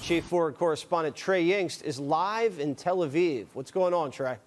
Chief Forward Correspondent Trey Yingst is live in Tel Aviv. What's going on, Trey?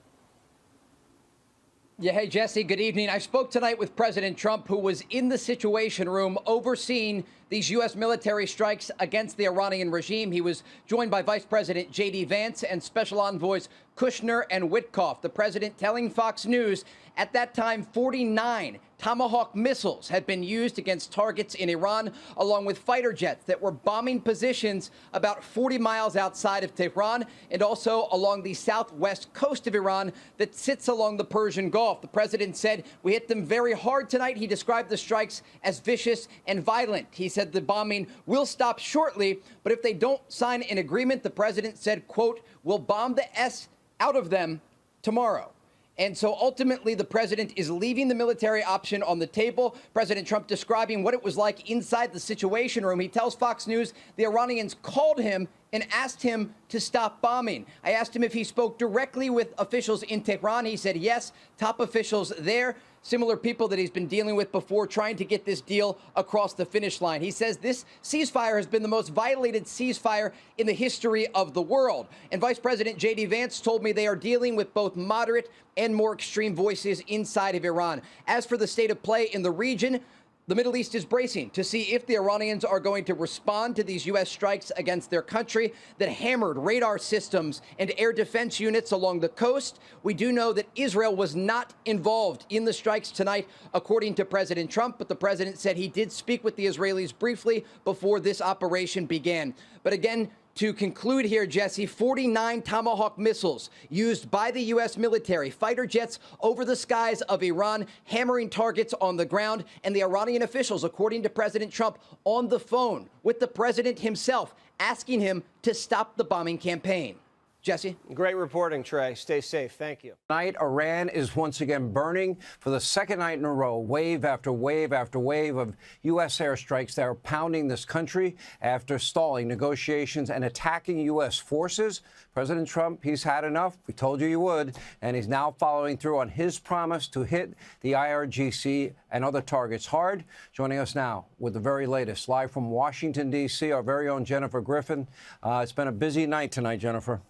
Yeah, hey, Jesse, good evening. I spoke tonight with President Trump, who was in the Situation Room overseeing these U.S. military strikes against the Iranian regime. He was joined by Vice President J.D. Vance and Special Envoys Kushner and Witkoff. The president telling Fox News at that time 49 Tomahawk missiles had been used against targets in Iran, along with fighter jets that were bombing positions about 40 miles outside of Tehran and also along the southwest coast of Iran that sits along the Persian Gulf. The president said, "We hit them very hard tonight." He described the strikes as vicious and violent. He said the bombing will stop shortly, but if they don't sign an agreement, the president said, quote, "we'll bomb the S out of them tomorrow." And so ultimately, the president is leaving the military option on the table. President Trump describing what it was like inside the Situation Room. He tells Fox News the Iranians called him and asked him to stop bombing. I asked him if he spoke directly with officials in Tehran. He said yes, top officials there, similar people that he's been dealing with before, trying to get this deal across the finish line. He says this ceasefire has been the most violated ceasefire in the history of the world. And Vice President J.D. Vance told me they are dealing with both moderate and more extreme voices inside of Iran. As for the state of play in the region, the Middle East is bracing to see if the Iranians are going to respond to these U.S. strikes against their country that hammered radar systems and air defense units along the coast. We do know that Israel was not involved in the strikes tonight, according to President Trump, but the president said he did speak with the Israelis briefly before this operation began. But again, to conclude here, Jesse, 49 Tomahawk missiles used by the U.S. military, fighter jets over the skies of Iran, hammering targets on the ground, and the Iranian officials, according to President Trump, on the phone with the president himself, asking him to stop the bombing campaign. Jesse? Great reporting, Trey. Stay safe. Thank you. Tonight, Iran is once again burning for the second night in a row. Wave after wave after wave of U.S. airstrikes that are pounding this country after stalling negotiations and attacking U.S. forces. President Trump, he's had enough. We told you he would. And he's now following through on his promise to hit the IRGC and other targets hard. Joining us now with the very latest, live from Washington, D.C., our very own Jennifer Griffin. It's been a busy night tonight, Jennifer.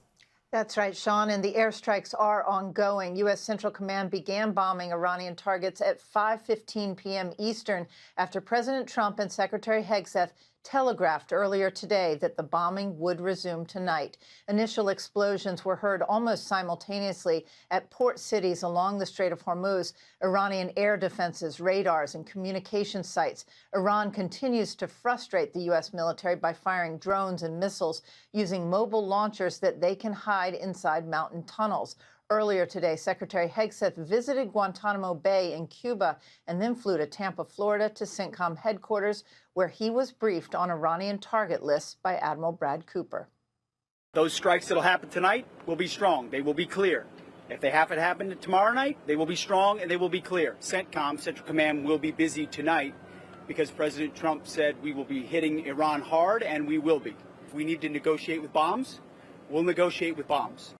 That's right, Sean, and the airstrikes are ongoing. U.S. Central Command began bombing Iranian targets at 5:15 p.m. Eastern after President Trump and Secretary Hegseth telegraphed earlier today that the bombing would resume tonight. Initial explosions were heard almost simultaneously at port cities along the Strait of Hormuz, Iranian air defenses, radars, and communication sites. Iran continues to frustrate the U.S. military by firing drones and missiles using mobile launchers that they can hide inside mountain tunnels. Earlier today, Secretary Hegseth visited Guantanamo Bay in Cuba and then flew to Tampa, Florida, to CENTCOM headquarters, where he was briefed on Iranian target lists by Admiral Brad Cooper. Those strikes that will happen tonight will be strong. They will be clear. If they happen to happen tomorrow night, they will be strong and they will be clear. CENTCOM, Central Command, will be busy tonight because President Trump said we will be hitting Iran hard, and we will be. If we need to negotiate with bombs, we'll negotiate with bombs.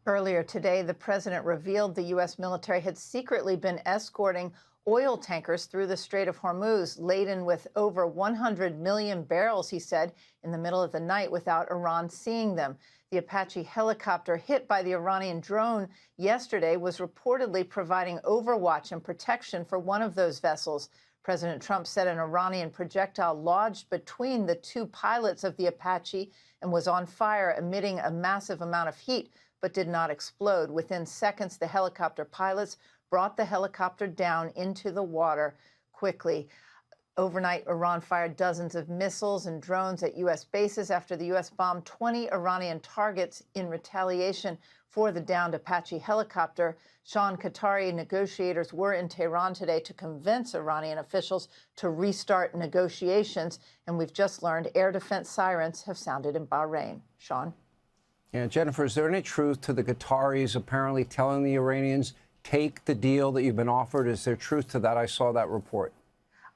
Earlier today, the president revealed the U.S. military had secretly been escorting oil tankers through the Strait of Hormuz, laden with over 100 million barrels, he said, in the middle of the night without Iran seeing them. The Apache helicopter hit by the Iranian drone yesterday was reportedly providing overwatch and protection for one of those vessels. President Trump said an Iranian projectile lodged between the two pilots of the Apache and was on fire, emitting a massive amount of heat, but did not explode. Within seconds, the helicopter pilots brought the helicopter down into the water quickly. Overnight, Iran fired dozens of missiles and drones at U.S. bases after the U.S. bombed 20 Iranian targets in retaliation for the downed Apache helicopter. Sean Qatari negotiators were in Tehran today to convince Iranian officials to restart negotiations. And we've just learned air defense sirens have sounded in Bahrain. Sean? Yeah, Jennifer, is there any truth to the Qataris apparently telling the Iranians, take the deal that you've been offered? Is there truth to that? I saw that report.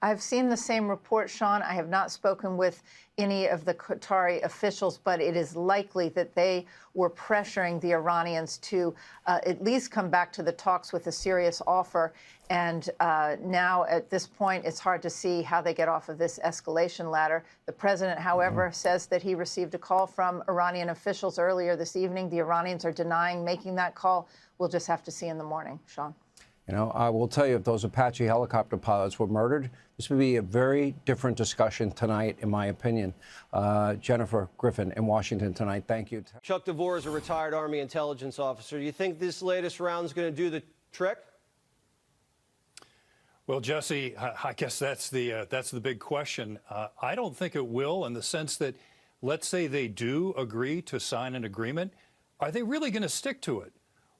I've seen the same report, Sean. I have not spoken with any of the Qatari officials, but it is likely that they were pressuring the Iranians to at least come back to the talks with a serious offer. And now, at this point, it's hard to see how they get off of this escalation ladder. The president, however, says that he received a call from Iranian officials earlier this evening. The Iranians are denying making that call. We'll just have to see in the morning, Sean. You know, I will tell you, if those Apache helicopter pilots were murdered, this would be a very different discussion tonight, in my opinion. Jennifer Griffin in Washington tonight. Thank you. Chuck DeVore is a retired Army intelligence officer. Do you think this latest round is going to do the trick? Well, Jesse, I guess that's the big question. I don't think it will, in the sense that, let's say they do agree to sign an agreement. Are they really going to stick to it?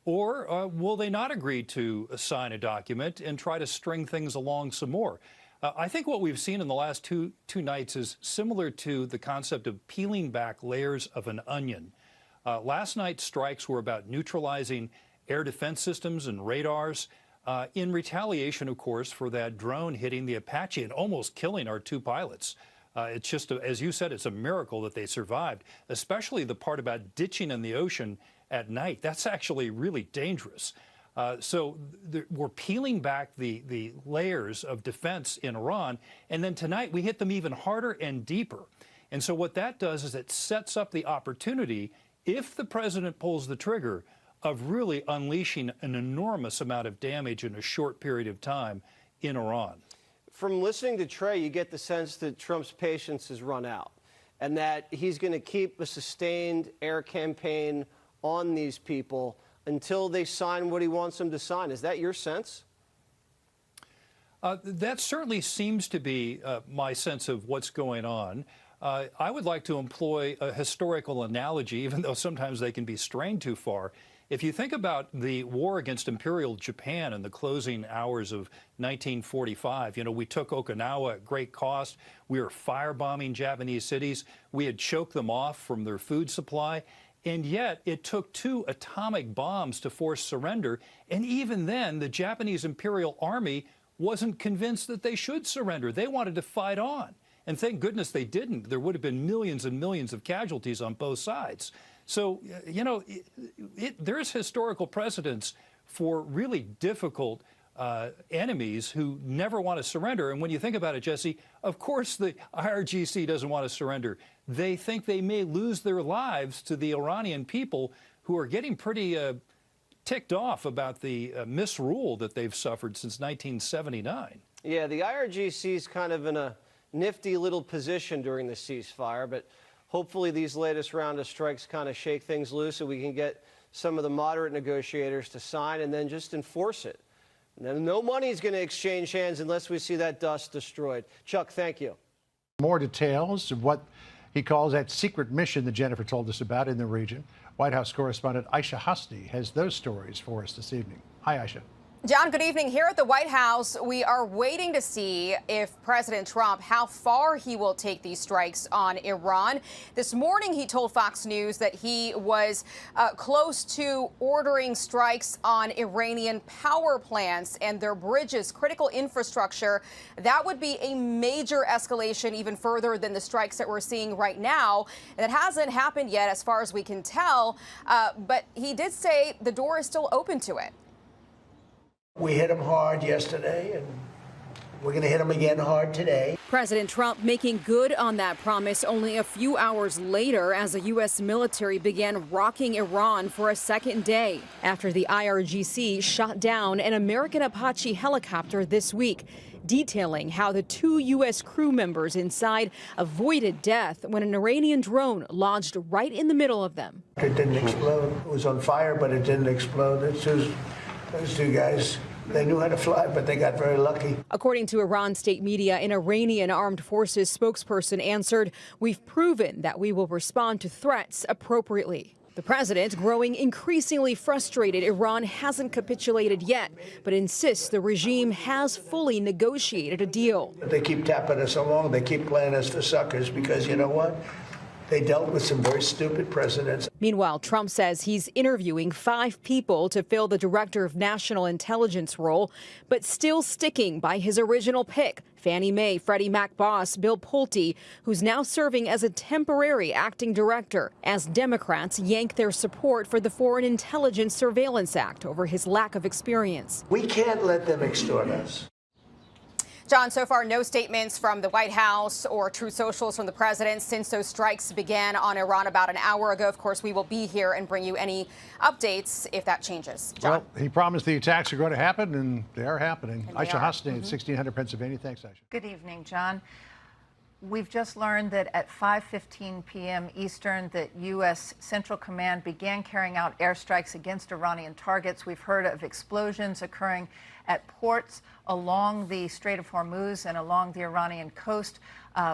Or will they not agree to sign a document and try to string things along some more? I think what we've seen in the last two nights is similar to the concept of peeling back layers of an onion. Last night's strikes were about neutralizing air defense systems and radars in retaliation, of course, for that drone hitting the Apache and almost killing our 2 pilots. It's just, as you said, it's a miracle that they survived, especially the part about ditching in the ocean at night. That's actually really dangerous. So we're peeling back the layers of defense in Iran, and then tonight we hit them even harder and deeper. And so what that does is it sets up the opportunity, if the president pulls the trigger, of really unleashing an enormous amount of damage in a short period of time in Iran. From listening to Trey, you get the sense that Trump's patience has run out and that he's going to keep a sustained air campaign on these people until they sign what he wants them to sign. Is that your sense? That certainly seems to be my sense of what's going on. I would like to employ a historical analogy, even though sometimes they can be strained too far. If you think about the war against Imperial Japan in the closing hours of 1945, you know, we took Okinawa at great cost. We were firebombing Japanese cities. We had choked them off from their food supply. And yet it took 2 atomic bombs to force surrender. And even then, the Japanese Imperial Army wasn't convinced that they should surrender. They wanted to fight on. And thank goodness they didn't. There would have been millions and millions of casualties on both sides. So, you know, there's historical precedents for really difficult enemies who never want to surrender. And when you think about it, Jesse, of course the IRGC doesn't want to surrender. They think they may lose their lives to the Iranian people, who are getting pretty ticked off about the misrule that they've suffered since 1979. Yeah, the IRGC is kind of in a nifty little position during the ceasefire, but hopefully these latest round of strikes kind of shake things loose so we can get some of the moderate negotiators to sign and then just enforce it. And no money is going to exchange hands unless we see that dust destroyed. Chuck, thank you. More details of what he calls that secret mission that Jennifer told us about in the region. White House correspondent Aisha Hasni has those stories for us this evening. Hi, Aisha. John, good evening. Here at the White House, we are waiting to see if President Trump, how far he will take these strikes on Iran. This morning, he told Fox News that he was close to ordering strikes on Iranian power plants and their bridges, critical infrastructure. That would be a major escalation, even further than the strikes that we're seeing right now. And it hasn't happened yet, as far as we can tell. But he did say the door is still open to it. We hit them hard yesterday, and we're going to hit them again hard today. President Trump making good on that promise only a few hours later as the U.S. military began rocking Iran for a second day after the IRGC shot down an American Apache helicopter this week, detailing how the 2 U.S. crew members inside avoided death when an Iranian drone lodged right in the middle of them. It didn't explode. It was on fire, but it didn't explode. Those 2 guys, they knew how to fly, but they got very lucky. According to Iran state media, an Iranian armed forces spokesperson answered, "We've proven that we will respond to threats appropriately." The president, growing increasingly frustrated Iran hasn't capitulated yet, but insists the regime has fully negotiated a deal. They keep tapping us along. They keep playing us for suckers because, you know what? They dealt with some very stupid presidents. Meanwhile, Trump says he's interviewing 5 people to fill the Director of National Intelligence role, but still sticking by his original pick, Fannie Mae Freddie Mac boss Bill Pulte, who's now serving as a temporary acting director, as Democrats yank their support for the Foreign Intelligence Surveillance Act over his lack of experience. We can't let them extort us. John, so far, no statements from the White House or Truth Socials from the president since those strikes began on Iran about an hour ago. Of course, we will be here and bring you any updates if that changes. John? Well, he promised the attacks are going to happen, and they are happening. Aisha Hasni at 1600 Pennsylvania. Thanks, Aisha. Good evening, John. We've just learned that at 5:15 p.m. Eastern, that U.S. Central Command began carrying out airstrikes against Iranian targets. We've heard of explosions occurring at ports along the Strait of Hormuz and along the Iranian coast.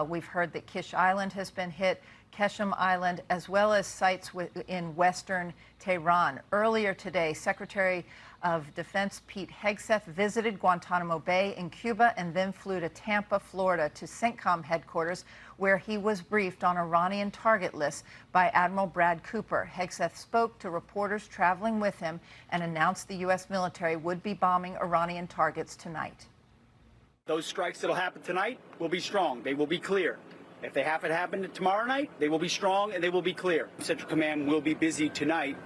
We've heard that Kish Island has been hit, Keshem Island, as well as sites in western Tehran. Earlier today, Secretary of Defense Pete Hegseth visited Guantanamo Bay in Cuba and then flew to Tampa, Florida, to CENTCOM headquarters, where he was briefed on Iranian target lists by Admiral Brad Cooper. Hegseth spoke to reporters traveling with him and announced the U.S. military would be bombing Iranian targets tonight. Those strikes that'll happen tonight will be strong. They will be clear. If they have it happen tomorrow night, they will be strong and they will be clear. Central Command will be busy tonight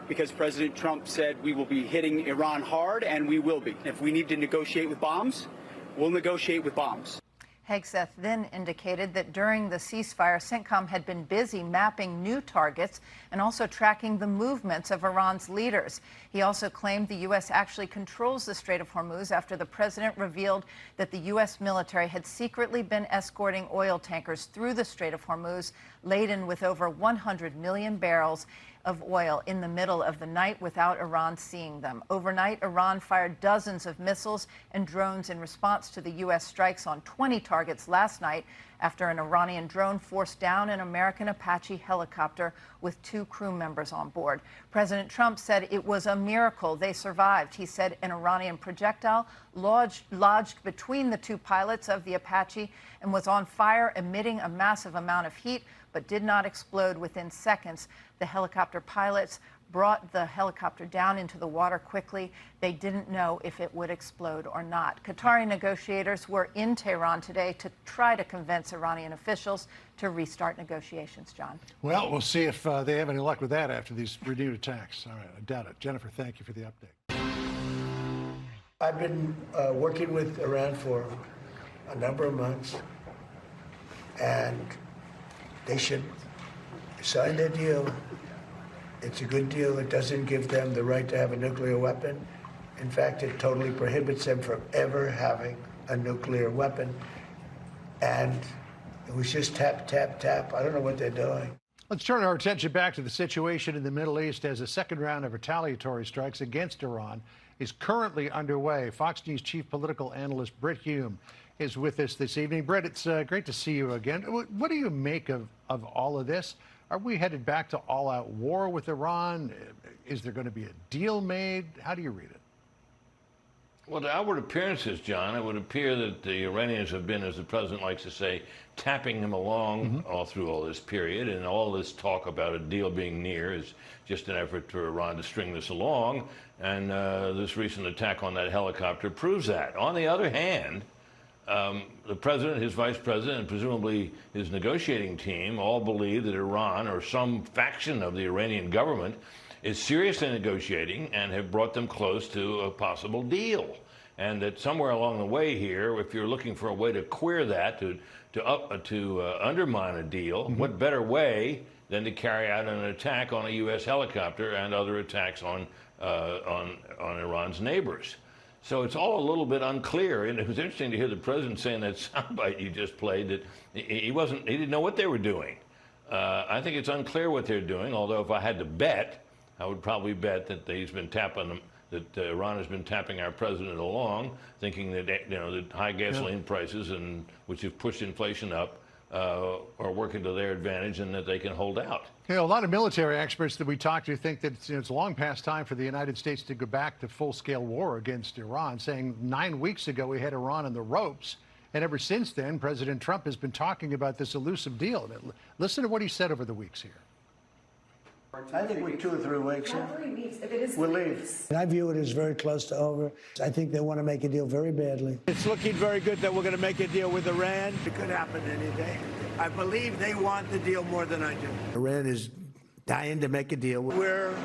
because President Trump said we will be hitting Iran hard, and we will be. If we need to negotiate with bombs, we'll negotiate with bombs. Hegseth then indicated that during the ceasefire, CENTCOM had been busy mapping new targets and also tracking the movements of Iran's leaders. He also claimed the U.S. actually controls the Strait of Hormuz after the president revealed that the U.S. military had secretly been escorting oil tankers through the Strait of Hormuz, laden with over 100 million barrels of oil in the middle of the night without Iran seeing them. Overnight, Iran fired dozens of missiles and drones in response to the U.S. strikes on 20 targets last night after an Iranian drone forced down an American Apache helicopter with 2 crew members on board. President Trump said it was a miracle they survived. He said an Iranian projectile lodged between the 2 pilots of the Apache and was on fire, emitting a massive amount of heat, but did not explode within seconds. The helicopter pilots brought the helicopter down into the water quickly. They didn't know if it would explode or not. Qatari negotiators were in Tehran today to try to convince Iranian officials to restart negotiations, John. Well, we'll see if they have any luck with that after these renewed attacks. All right, I doubt it. Jennifer, thank you for the update. I've been working with Iran for a number of months, and they should sign their deal. It's a good deal. It doesn't give them the right to have a nuclear weapon. In fact, it totally prohibits them from ever having a nuclear weapon. And it was just tap, tap, tap. I don't know what they're doing. Let's turn our attention back to the situation in the Middle East as a second round of retaliatory strikes against Iran is currently underway. Fox News chief political analyst Brit Hume is with us this evening. Brit, it's great to see you again. What do you make of all of this? Are we headed back to all-out war with Iran? Is there going to be a deal made? How do you read it? Well, the outward appearances, John, it would appear that the Iranians have been, as the president likes to say, tapping him along all through all this period, and all this talk about a deal being near is just an effort for Iran to string this along, and this recent attack on that helicopter proves that. On the other hand, the president, his vice president, and presumably his negotiating team all believe that Iran, or some faction of the Iranian government, is seriously negotiating and have brought them close to a possible deal. And that somewhere along the way here, if you're looking for a way to queer that, to undermine a deal, what better way than to carry out an attack on a U.S. helicopter and other attacks on Iran's neighbors? So it's all a little bit unclear, and it was interesting to hear the president saying that soundbite you just played that he didn't know what they were doing. I think it's unclear what they're doing. Although if I had to bet, I would probably bet that he's been tapping them, that Iran has been tapping our president along, thinking that that high gasoline prices and which have pushed inflation up are working to their advantage and that they can hold out. A lot of military experts that we talk to think that it's long past time for the United States to go back to full-scale war against Iran, saying 9 weeks ago we had Iran on the ropes, And ever since then, President Trump has been talking about this elusive deal. Listen to what he said over the weeks here. I think we're 2 or 3 weeks. Not 3 weeks. If it is We'll 3 leave. weeks. And I view it as very close to over. I think they want to make a deal very badly. It's looking very good that we're going to make a deal with Iran. It could happen any day. I believe they want the deal more than I do. Iran is dying to make a deal. We're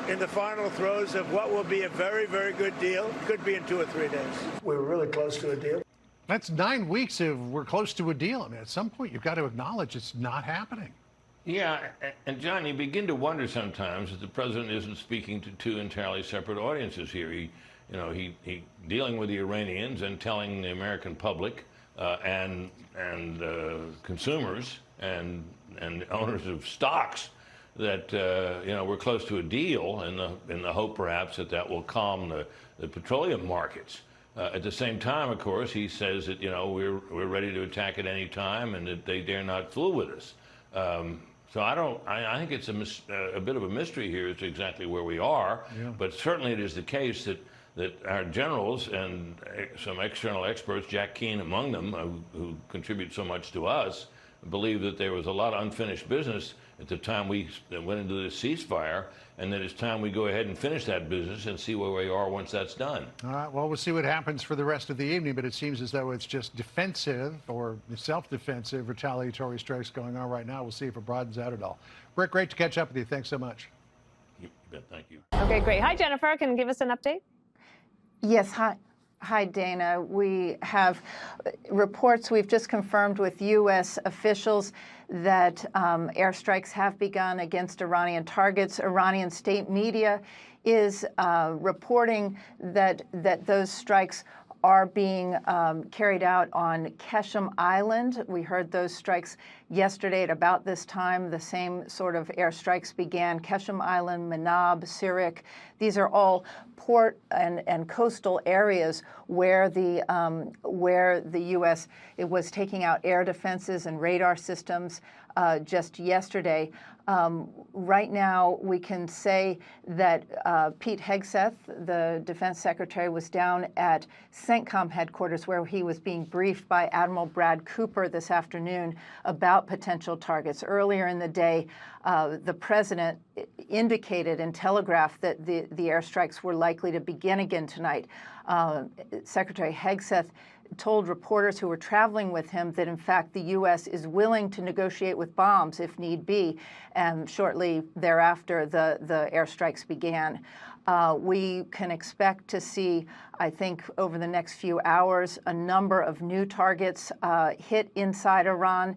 in the final throes of what will be a very, very good deal. Could be in 2 or 3 days. We're really close to a deal. That's 9 weeks of we're close to a deal. I mean, at some point, you've got to acknowledge it's not happening. Yeah, and John, you begin to wonder sometimes that the president isn't speaking to 2 entirely separate audiences here. He dealing with the Iranians and telling the American public and consumers and owners of stocks that we're close to a deal in the hope perhaps that will calm the petroleum markets. At the same time, of course, he says that we're ready to attack at any time and that they dare not fool with us. So I think it's a bit of a mystery here as to exactly where we are, but certainly it is the case that our generals and some external experts, Jack Keane among them, who contribute so much to us, believe that there was a lot of unfinished business at the time we went into the ceasefire, and that it's time we go ahead and finish that business and see where we are once that's done. All right, well, we'll see what happens for the rest of the evening, but it seems as though it's just defensive or self-defensive retaliatory strikes going on right now. We'll see if it broadens out at all. Rick, great to catch up with you. Thanks so much. You bet. Thank you. Okay, great. Hi, Jennifer. Can you give us an update? Yes, hi, Dana. We have reports we've just confirmed with U.S. officials that airstrikes have begun against Iranian targets. Iranian state media is reporting that those strikes are being carried out on Keshem Island. We heard those strikes yesterday at about this time. The same sort of airstrikes began. Keshem Island, Manab, Sirik. These are all port and coastal areas where the U.S. was taking out air defenses and radar systems just yesterday. Right now, we can say that Pete Hegseth, the defense secretary, was down at CENTCOM headquarters where he was being briefed by Admiral Brad Cooper this afternoon about potential targets. Earlier in the day, the president indicated and telegraphed that the airstrikes were likely to begin again tonight. Secretary Hegseth told reporters who were traveling with him that, in fact, the U.S. is willing to negotiate with bombs if need be. And shortly thereafter, the airstrikes began. We can expect to see, I think, over the next few hours, a number of new targets hit inside Iran.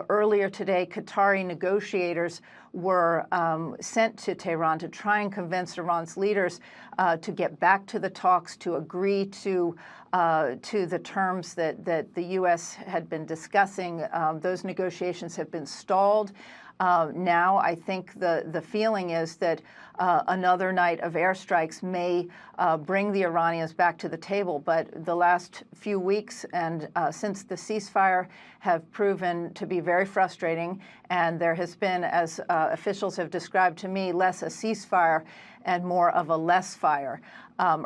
Earlier today, Qatari negotiators were sent to Tehran to try and convince Iran's leaders to get back to the talks, to agree to the terms that the U.S. had been discussing. Those negotiations have been stalled. Now, I think the feeling is that another night of airstrikes may bring the Iranians back to the table. But the last few weeks and since the ceasefire have proven to be very frustrating. And there has been, as officials have described to me, less a ceasefire and more of a less fire.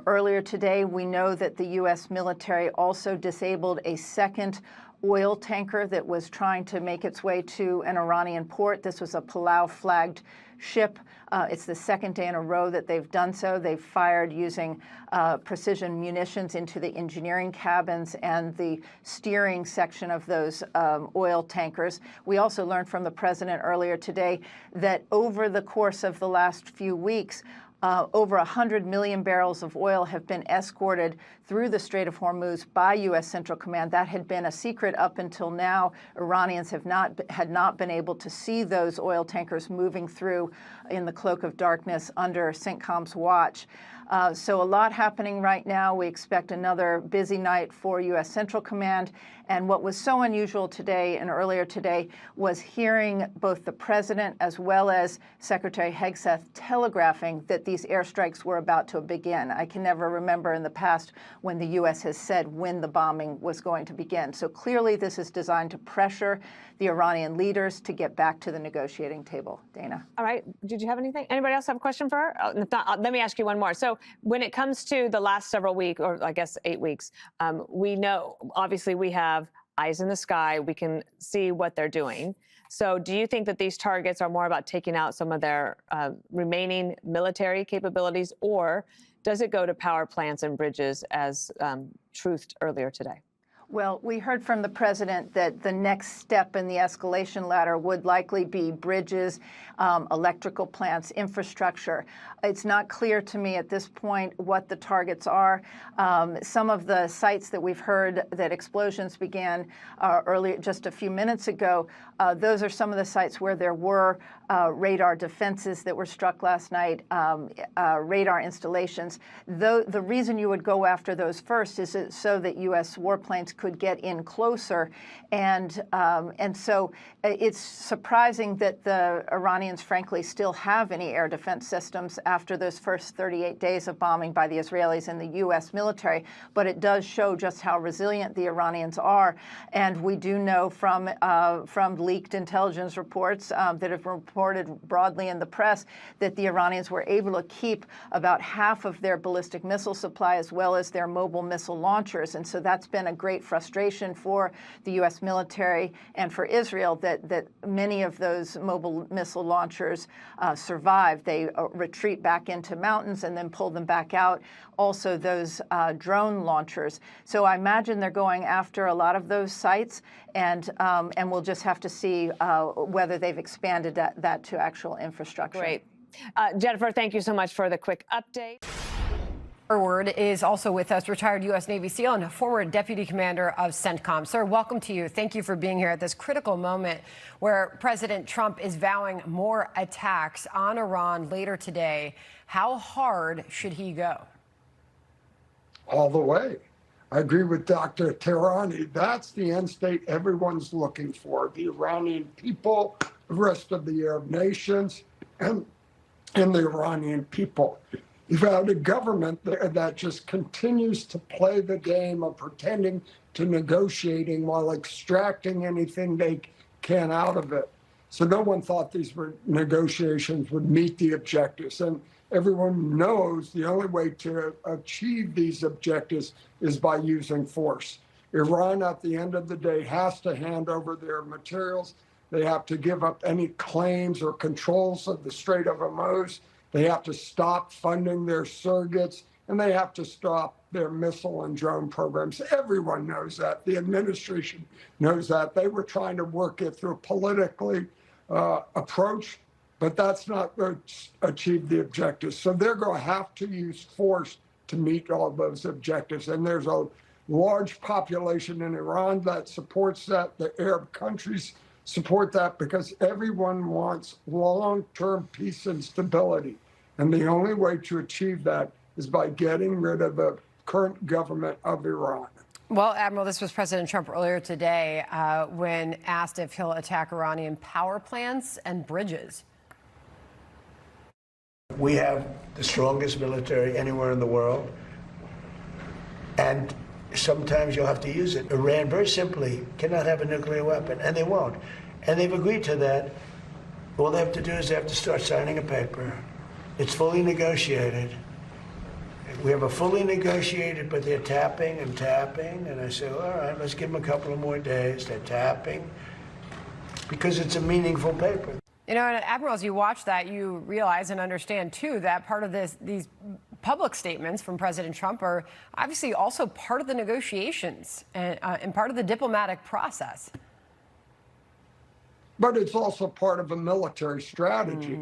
Earlier today, we know that the U.S. military also disabled a second oil tanker that was trying to make its way to an Iranian port. This was a Palau-flagged ship. It's the second day in a row that they've done so. They've fired using precision munitions into the engineering cabins and the steering section of those oil tankers. We also learned from the president earlier today that over the course of the last few weeks, over 100 million barrels of oil have been escorted through the Strait of Hormuz by U.S. Central Command. That had been a secret up until now. Iranians had not been able to see those oil tankers moving through in the cloak of darkness under CENTCOM's watch. So a lot happening right now. We expect another busy night for U.S. Central Command. And what was so unusual today and earlier today was hearing both the president as well as Secretary Hegseth telegraphing that these airstrikes were about to begin. I can never remember in the past when the U.S. has said when the bombing was going to begin. So clearly this is designed to pressure the Iranian leaders to get back to the negotiating table. Dana. All right. Did you have anything? Anybody else have a question for her? If not, let me ask you one more. So So when it comes to the last several weeks, or I guess 8 weeks, we know, obviously, we have eyes in the sky. We can see what they're doing. So do you think that these targets are more about taking out some of their remaining military capabilities, or does it go to power plants and bridges as truthed earlier today? Well, we heard from the president that the next step in the escalation ladder would likely be bridges, electrical plants, infrastructure. It's not clear to me at this point what the targets are. Some of the sites that we've heard that explosions began earlier, just a few minutes ago, those are some of the sites where there were radar defenses that were struck last night, radar installations. The reason you would go after those first is so that U.S. warplanes could get in closer, and so it's surprising that the Iranians, frankly, still have any air defense systems after those first 38 days of bombing by the Israelis and the U.S. military. But it does show just how resilient the Iranians are, and we do know from leaked intelligence reports that have reported broadly in the press that the Iranians were able to keep about half of their ballistic missile supply as well as their mobile missile launchers, and so that's been a great frustration for the U.S. military and for Israel that many of those mobile missile launchers survive. They retreat back into mountains and then pull them back out. Also, those drone launchers. So I imagine they're going after a lot of those sites, and we'll just have to see whether they've expanded that to actual infrastructure. Great. Jennifer, thank you so much for the quick update. Forward is also with us, retired U.S. Navy SEAL and former deputy commander of CENTCOM. Sir, welcome to you. Thank you for being here at this critical moment where President Trump is vowing more attacks on Iran later today. How hard should he go? All the way. I agree with Dr. Tehrani. That's the end state everyone's looking for. The Iranian people, the rest of the Arab nations, and the Iranian people. You've had a government that just continues to play the game of pretending to negotiating while extracting anything they can out of it. So no one thought these negotiations would meet the objectives. And everyone knows the only way to achieve these objectives is by using force. Iran, at the end of the day, has to hand over their materials. They have to give up any claims or controls of the Strait of Hormuz. They have to stop funding their surrogates, and they have to stop their missile and drone programs. Everyone knows that. The administration knows that. They were trying to work it through a politically approach, but that's not going to achieve the objectives. So they're going to have to use force to meet all those objectives. And there's a large population in Iran that supports that. The Arab countries support that because everyone wants long-term peace and stability. And the only way to achieve that is by getting rid of the current government of Iran. Well, Admiral, this was President Trump earlier today when asked if he'll attack Iranian power plants and bridges. We have the strongest military anywhere in the world, and sometimes you'll have to use it. Iran, very simply, cannot have a nuclear weapon, and they won't. And they've agreed to that. All they have to do is they have to start signing a paper. It's fully negotiated. We have a fully negotiated, but they're tapping and tapping. And I say, all right, let's give them a couple of more days. They're tapping because it's a meaningful paper. You know, and Admiral, as you watch that, you realize and understand, too, that part of these public statements from President Trump are obviously also part of the negotiations and part of the diplomatic process. But it's also part of a military strategy.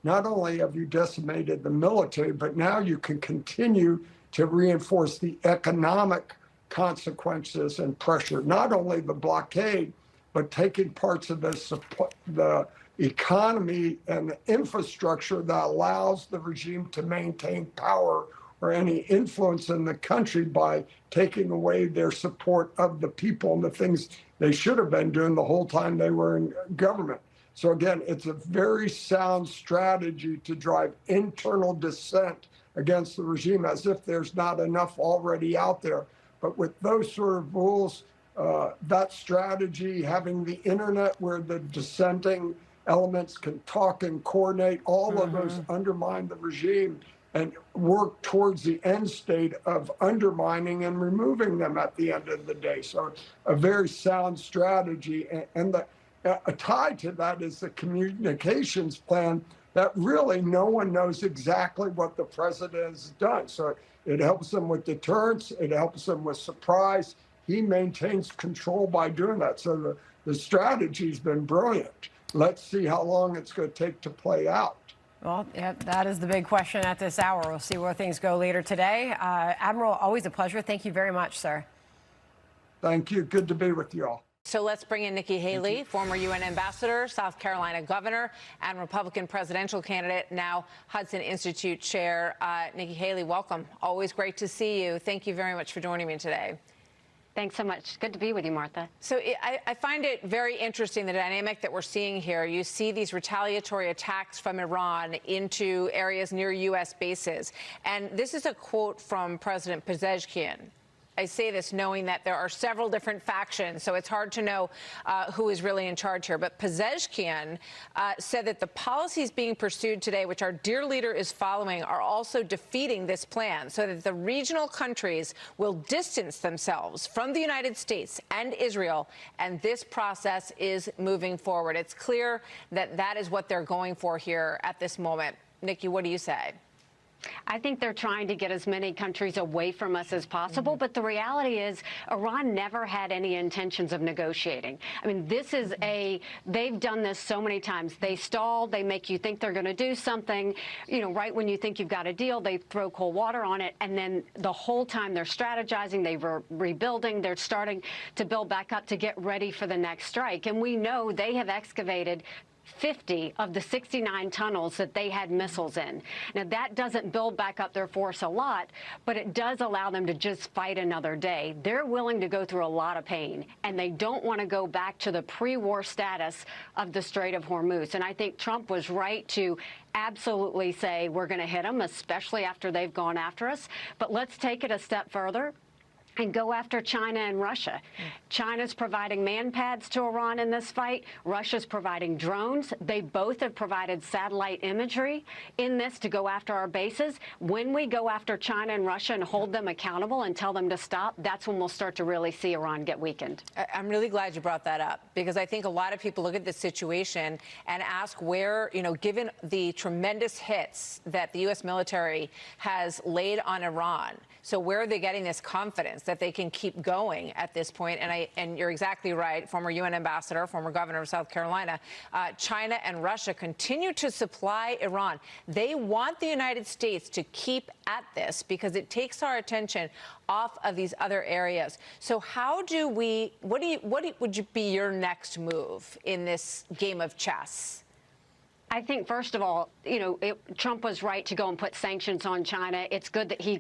Not only have you decimated the military, but now you can continue to reinforce the economic consequences and pressure, not only the blockade, but taking parts of the economy and the infrastructure that allows the regime to maintain power or any influence in the country by taking away their support of the people and the things they should have been doing the whole time they were in government. So again, it's a very sound strategy to drive internal dissent against the regime as if there's not enough already out there. But with those sort of rules, that strategy, having the internet where the dissenting elements can talk and coordinate, all of those undermine the regime. and work towards the end state of undermining and removing them at the end of the day. So a very sound strategy. And a tie to that is the communications plan that really no one knows exactly what the president has done. So it helps them with deterrence. It helps them with surprise. He maintains control by doing that. So the strategy's been brilliant. Let's see how long it's going to take to play out. Well, yeah, that is the big question at this hour. We'll see where things go later today. Admiral, always a pleasure. Thank you very much, sir. Thank you. Good to be with you all. So let's bring in Nikki Haley, former UN ambassador, South Carolina governor, and Republican presidential candidate, now Hudson Institute chair. Nikki Haley, welcome. Always great to see you. Thank you very much for joining me today. Thanks so much. Good to be with you, Martha. So I find it very interesting, the dynamic that we're seeing here. You see these retaliatory attacks from Iran into areas near U.S. bases. And this is a quote from President Pezeshkian. I say this knowing that there are several different factions, so it's hard to know who is really in charge here. But Pezeshkian said that the policies being pursued today, which our dear leader is following, are also defeating this plan, so that the regional countries will distance themselves from the United States and Israel, and this process is moving forward. It's clear that that is what they're going for here at this moment. Nikki, what do you say? I think they're trying to get as many countries away from us as possible. But the reality is Iran never had any intentions of negotiating. I mean, they've done this so many times. They stall. They make you think they're going to do something. You know, right when you think you've got a deal, they throw cold water on it. And then the whole time they're strategizing, they're rebuilding. They're starting to build back up to get ready for the next strike. And we know they have excavated 50 of the 69 tunnels that they had missiles in. Now, that doesn't build back up their force a lot, but it does allow them to just fight another day. They're willing to go through a lot of pain, and they don't want to go back to the pre-war status of the Strait of Hormuz. And I think Trump was right to absolutely say we're going to hit them, especially after they've gone after us. But let's take it a step further and go after China and Russia. China's providing man pads to Iran in this fight. Russia's providing drones. They both have provided satellite imagery in this to go after our bases. When we go after China and Russia and hold them accountable and tell them to stop, that's when we'll start to really see Iran get weakened. I'm really glad you brought that up, because I think a lot of people look at this situation and ask where, you know, given the tremendous hits that the U.S. military has laid on Iran, so where are they getting this confidence that they can keep going at this point? And you're exactly right, former UN ambassador, former governor of South Carolina. China and Russia continue to supply Iran. They want the United States to keep at this because it takes our attention off of these other areas. So how do we, what would be your next move in this game of chess? I think, first of all, you know, Trump was right to go and put sanctions on China. It's good that he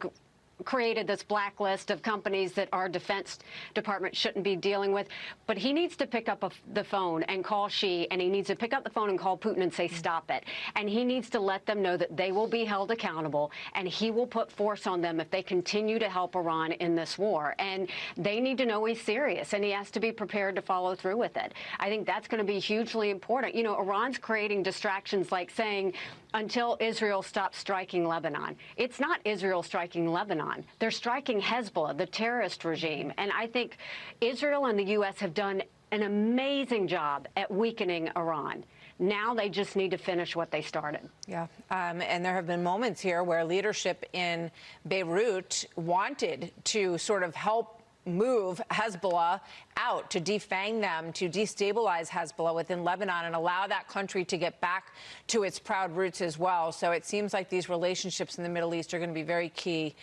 created this blacklist of companies that our Defense Department shouldn't be dealing with. But he needs to pick up the phone and call Xi, and he needs to pick up the phone and call Putin and say, stop it. And he needs to let them know that they will be held accountable, and he will put force on them if they continue to help Iran in this war. And they need to know he's serious, and he has to be prepared to follow through with it. I think that's going to be hugely important. You know, Iran's creating distractions like saying, until Israel stops striking Lebanon. It's not Israel striking Lebanon. They're striking Hezbollah, the terrorist regime. And I think Israel and the U.S. have done an amazing job at weakening Iran. Now they just need to finish what they started. Yeah, and there have been moments here where leadership in Beirut wanted to sort of help move Hezbollah out, to defang them, to destabilize Hezbollah within Lebanon and allow that country to get back to its proud roots as well. So it seems like these relationships in the Middle East are going to be very key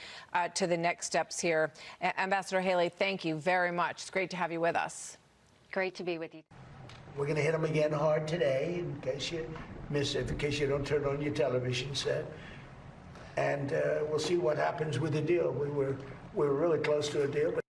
to the next steps here. Ambassador Haley, thank you very much. It's great to have you with us. Great to be with you. We're going to hit them again hard today, in case you miss it, in case you don't turn on your television set. And we'll see what happens with the deal. We were really close to a deal. But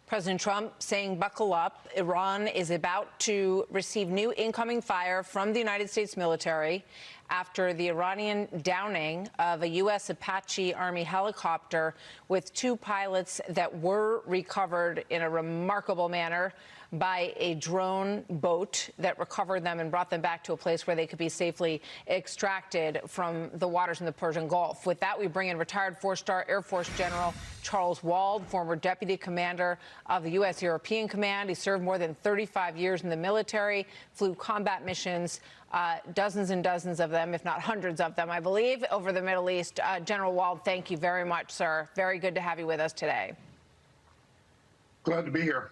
President Trump saying buckle up. Iran is about to receive new incoming fire from the United States military after the Iranian downing of a US Apache Army helicopter with 2 pilots that were recovered in a remarkable manner by a drone boat that recovered them and brought them back to a place where they could be safely extracted from the waters in the Persian Gulf. With that, we bring in retired 4-star Air Force General Charles Wald, former deputy commander of the U.S. European Command. He served more than 35 years in the military, flew combat missions, dozens and dozens of them, if not hundreds of them, I believe, over the Middle East. General Wald, thank you very much, sir. Very good to have you with us today. Glad to be here.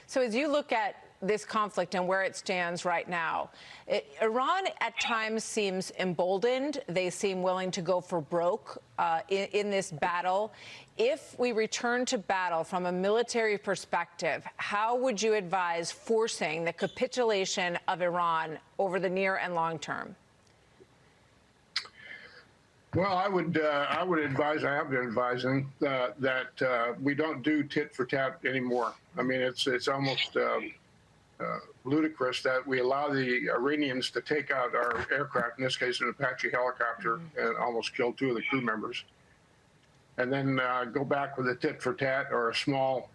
So as you look at this conflict and where it stands right now, Iran at times seems emboldened. They seem willing to go for broke in this battle. If we return to battle from a military perspective, how would you advise forcing the capitulation of Iran over the near and long term? Well, I would advise, I have been advising that we don't do tit for tat anymore. I mean, it's almost ludicrous that we allow the Iranians to take out our aircraft, in this case an Apache helicopter, and almost kill 2 of the crew members, and then go back with a tit for tat or a small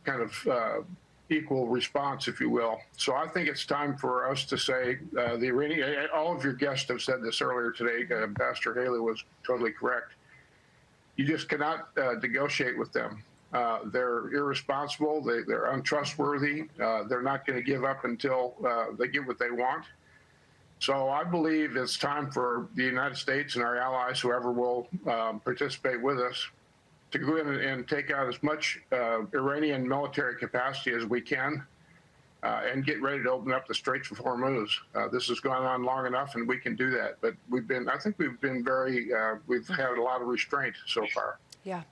kind of equal response, if you will. So I think it's time for us to say, the Iranian, all of your guests have said this earlier today, Ambassador Haley was totally correct. You just cannot negotiate with them. They're irresponsible, they're untrustworthy, they're not going to give up until they get what they want. So I believe it's time for the United States and our allies, whoever will participate with us, to go in and take out as much Iranian military capacity as we can and get ready to open up the Straits of Hormuz. This has gone on long enough, and we can do that. But I think we've been we've had a lot of restraint so far. Yeah.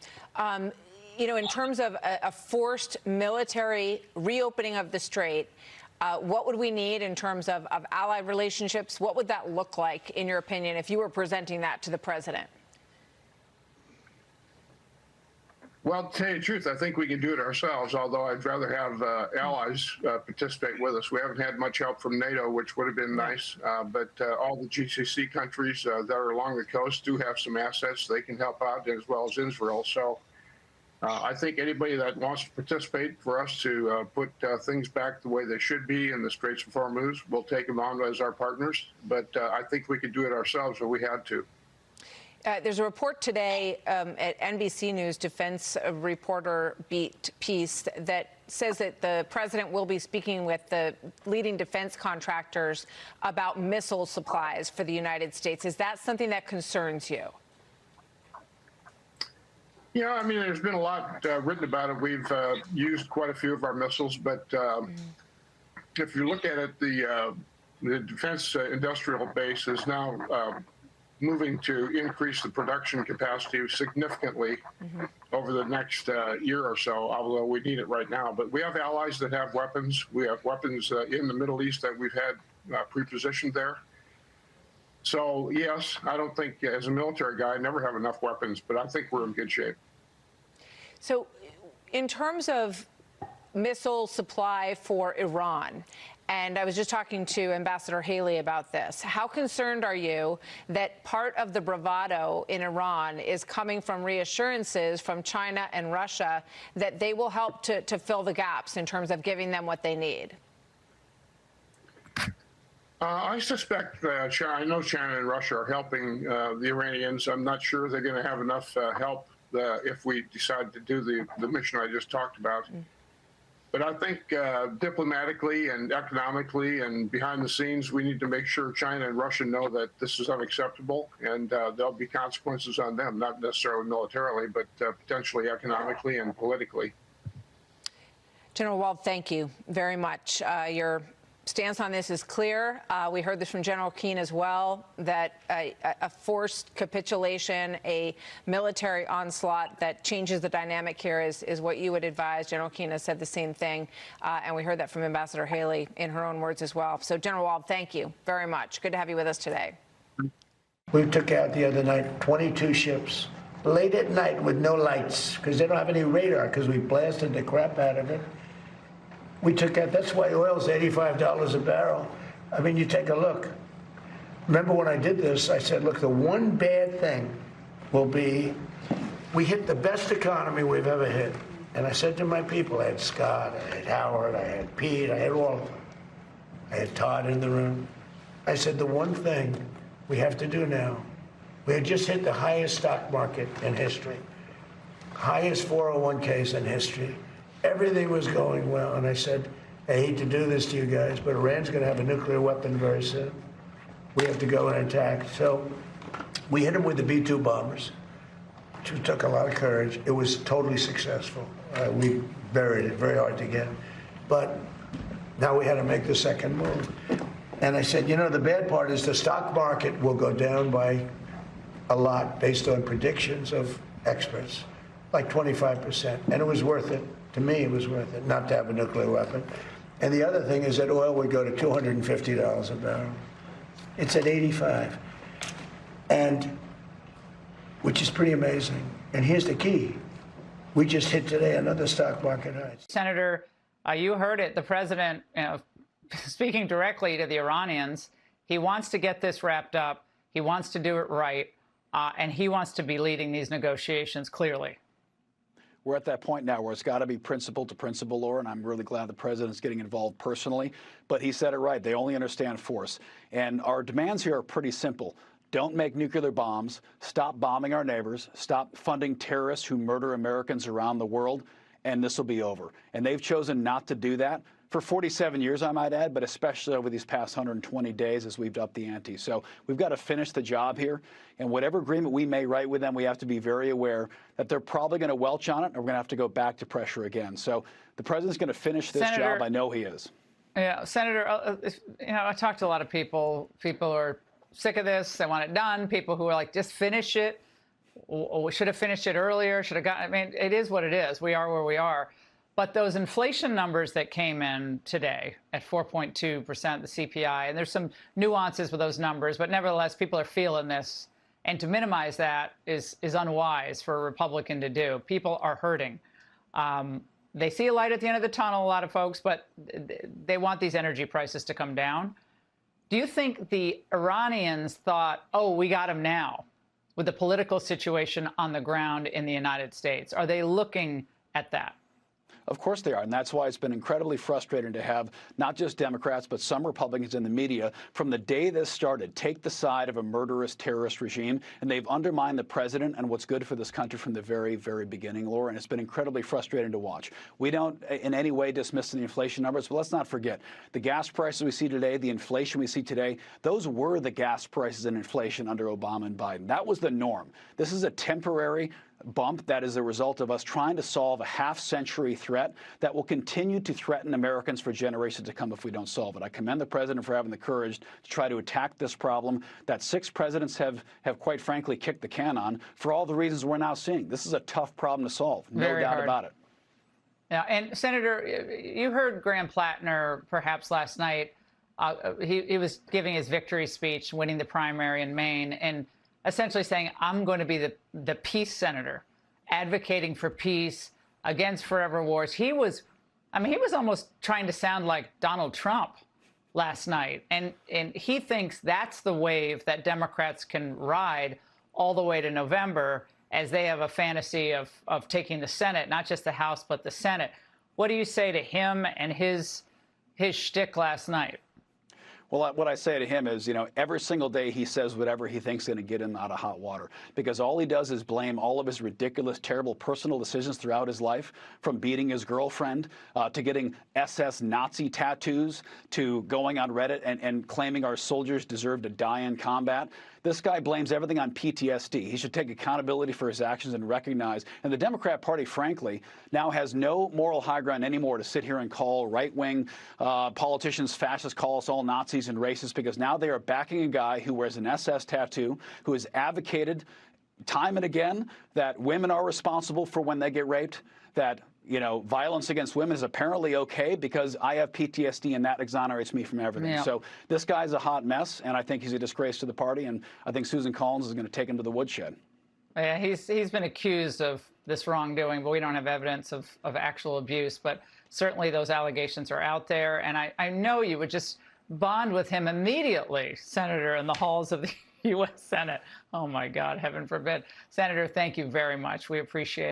You know, in terms of a forced military reopening of the Strait, what would we need in terms of allied relationships? What would that look like, in your opinion, if you were presenting that to the president? Well, to tell you the truth, I think we can do it ourselves, although I'd rather have allies participate with us. We haven't had much help from NATO, which would have been nice, but all the GCC countries that are along the coast do have some assets. They can help out, as well as Israel. So I think anybody that wants to participate for us to put things back the way they should be in the Straits of Hormuz, we'll take them on as our partners. But I think we could do it ourselves if we had to. There's a report today at NBC News, defense reporter piece that says that the president will be speaking with the leading defense contractors about missile supplies for the United States. Is that something that concerns you? Yeah, I mean, there's been a lot written about it. We've used quite a few of our missiles, but if you look at it, the defense industrial base is now moving to increase the production capacity significantly over the next year or so, although we need it right now. But we have allies that have weapons. We have weapons in the Middle East that we've had pre-positioned there. So, yes, I don't think, as a military guy, I never have enough weapons, but I think we're in good shape. So, in terms of missile supply for Iran, and I was just talking to Ambassador Haley about this, how concerned are you that part of the bravado in Iran is coming from reassurances from China and Russia that they will help to fill the gaps in terms of giving them what they need? I suspect I know China and Russia are helping the Iranians. I'm not sure they're going to have enough help if we decide to do the mission I just talked about. But I think diplomatically and economically and behind the scenes, we need to make sure China and Russia know that this is unacceptable, and there'll be consequences on them, not necessarily militarily, but potentially economically and politically. General Wald, thank you very much. Your stance on this is clear. We heard this from General Keane as well, that a forced capitulation, a military onslaught that changes the dynamic here is what you would advise. General Keane has said the same thing, and we heard that from Ambassador Haley in her own words as well. So, General Wald, thank you very much. Good to have you with us today. We took out the other night 22 ships, late at night with no lights, because they don't have any radar, because we blasted the crap out of it. We took out, that's why oil's $85 a barrel. I mean, you take a look. remember when I did this, I said, look, the one bad thing will be we hit the best economy we've ever hit. And I said to my people, I had Scott, I had Howard, I had Pete, I had all of them. I had Todd in the room. I said, the one thing we have to do now, we had just hit the highest stock market in history, highest 401ks in history. Everything was going well. And I said, I hate to do this to you guys, but Iran's going to have a nuclear weapon very soon. We have to go and attack. So we hit them with the B-2 bombers, which took a lot of courage. It was totally successful. We buried it, very hard to get. But now we had to make the second move. And I said, you know, the bad part is the stock market will go down by a lot based on predictions of experts, like 25%. And it was worth it. To me, it was worth it not to have a nuclear weapon. And the other thing is that oil would go to $250 a barrel. It's at 85, and which is pretty amazing. And here's the key. We just hit today another stock market high. Senator, you heard it. The president, speaking directly to the Iranians, he wants to get this wrapped up. He wants to do it right, and he wants to be leading these negotiations clearly. We're at that point now where it's got to be principle to principle, Laura, and I'm really glad the president's getting involved personally. But he said it right. They only understand force. And our demands here are pretty simple. Don't make nuclear bombs. Stop bombing our neighbors. Stop funding terrorists who murder Americans around the world, and this will be over. And they've chosen not to do that for 47 years, I might add, but especially over these past 120 days as we've upped the ante. So we've got to finish the job here. And whatever agreement we may write with them, we have to be very aware that they're probably going to welch on it, and we're going to have to go back to pressure again. So the president's going to finish this job. I know he is. Yeah, Senator, I talked to a lot of people. People are sick of this. They want it done. People who are like, just finish it. We should have finished it earlier. Should have gotten. I mean, it is what it is. We are where we are. But those inflation numbers that came in today at 4.2%, the CPI, and there's some nuances with those numbers, but nevertheless, people are feeling this. And to minimize that is unwise for a Republican to do. People are hurting. They see a light at the end of the tunnel, a lot of folks, but they want these energy prices to come down. Do you think the Iranians thought, oh, we got him now with the political situation on the ground in the United States? Are they looking at that? Of course they are, and that's why it's been incredibly frustrating to have not just Democrats, but some Republicans in the media from the day this started take the side of a murderous terrorist regime, and they've undermined the president and what's good for this country from the very, very beginning, Laura, and it's been incredibly frustrating to watch. We don't in any way dismiss the inflation numbers, but let's not forget the gas prices we see today, the inflation we see today, those were the gas prices and inflation under Obama and Biden. That was the norm. This is a temporary bump that is a result of us trying to solve a half-century threat that will continue to threaten Americans for generations to come if we don't solve it. I commend the president for having the courage to try to attack this problem that 6 presidents have quite frankly kicked the can on for all the reasons we're now seeing. This is a tough problem to solve, no doubt about it. Yeah, and Senator, you heard Graham Plattner perhaps last night. He was giving his victory speech, winning the primary in Maine, and essentially saying, I'm going to be the peace senator, advocating for peace, against forever wars. He was almost trying to sound like Donald Trump last night. And he thinks that's the wave that Democrats can ride all the way to November, as they have a fantasy of taking the Senate, not just the House, but the Senate. What do you say to him and his shtick last night? Well, what I say to him is, every single day he says whatever he thinks is going to get him out of hot water, because all he does is blame all of his ridiculous, terrible personal decisions throughout his life, from beating his girlfriend to getting SS Nazi tattoos to going on Reddit and claiming our soldiers deserve to die in combat. This guy blames everything on PTSD. He should take accountability for his actions and recognize. And the Democrat Party, frankly, now has no moral high ground anymore to sit here and call right-wing politicians fascists, call us all Nazis and racists, because now they are backing a guy who wears an SS tattoo, who has advocated time and again that women are responsible for when they get raped, that violence against women is apparently okay because I have PTSD and that exonerates me from everything. Yeah. So this guy's a hot mess, and I think he's a disgrace to the party, and I think Susan Collins is going to take him to the woodshed. Yeah, he's been accused of this wrongdoing, but we don't have evidence of actual abuse. But certainly those allegations are out there, and I know you would just bond with him immediately, Senator, in the halls of the U.S. Senate. Oh, my God, heaven forbid. Senator, thank you very much. We appreciate it.